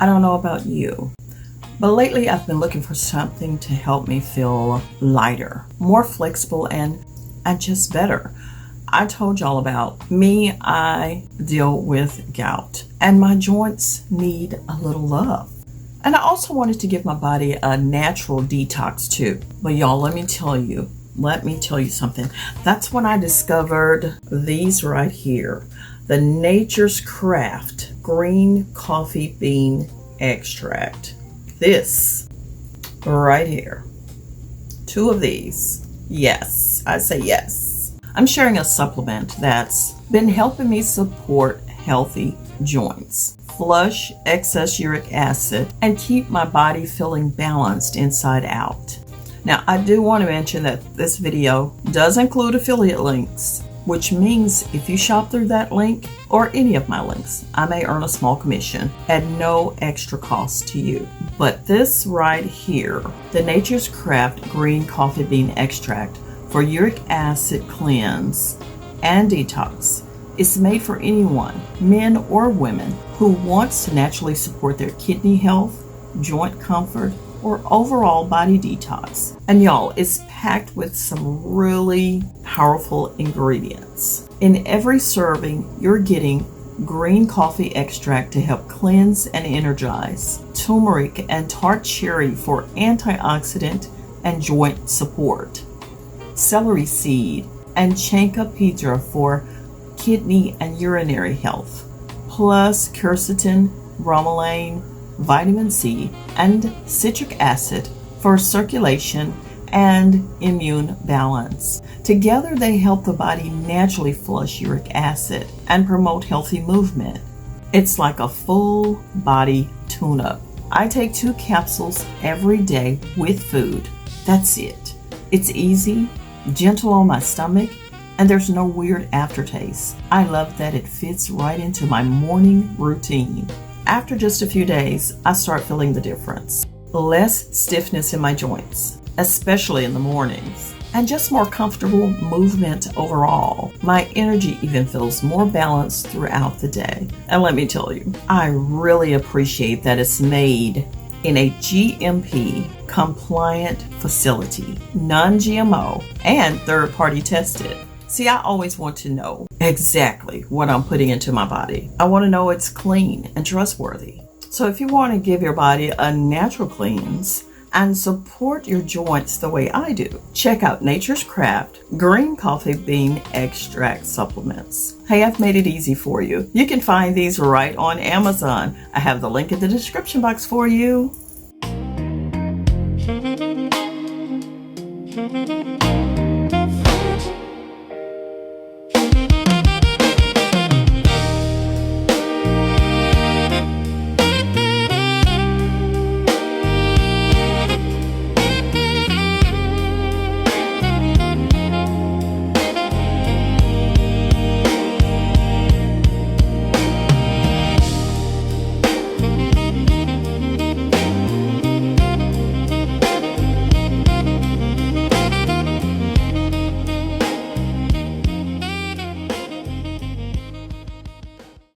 I don't know about you, but lately I've been looking for something to help me feel lighter, more flexible, and just better. I told y'all about me. I deal with gout and my joints need a little love. And I also wanted to give my body a natural detox too. But y'all, let me tell you something. That's when I discovered these right here. The Nature's Craft Green Coffee Bean Extract. This right here. 2 of these. Yes, I say yes. I'm sharing a supplement that's been helping me support healthy joints, flush excess uric acid, and keep my body feeling balanced inside out. Now, I do want to mention that this video does include affiliate links, which means if you shop through that link or any of my links, I may earn a small commission at no extra cost to you. But this right here, the Nature's Craft Green Coffee Bean Extract for Uric Acid Cleanse and Detox, is made for anyone, men or women, who wants to naturally support their kidney health, joint comfort, or overall body detox. And y'all, it's packed with some really powerful ingredients. In every serving, you're getting green coffee extract to help cleanse and energize, turmeric and tart cherry for antioxidant and joint support, celery seed and chanca pedra for kidney and urinary health, plus quercetin, bromelain, vitamin C, and citric acid for circulation and immune balance. Together, they help the body naturally flush uric acid and promote healthy movement. It's like a full body tune-up. I take 2 capsules every day with food. That's it. It's easy, gentle on my stomach, and there's no weird aftertaste. I love that it fits right into my morning routine. After just a few days, I start feeling the difference. Less stiffness in my joints, especially in the mornings, and just more comfortable movement overall. My energy even feels more balanced throughout the day. And let me tell you, I really appreciate that it's made in a GMP compliant facility, non-GMO, and third-party tested. See, I always want to know exactly what I'm putting into my body. I want to know it's clean and trustworthy. So if you want to give your body a natural cleanse and support your joints the way I do, check out Nature's Craft Green Coffee Bean Extract Supplements. Hey, I've made it easy for you. You can find these right on Amazon. I have the link in the description box for you.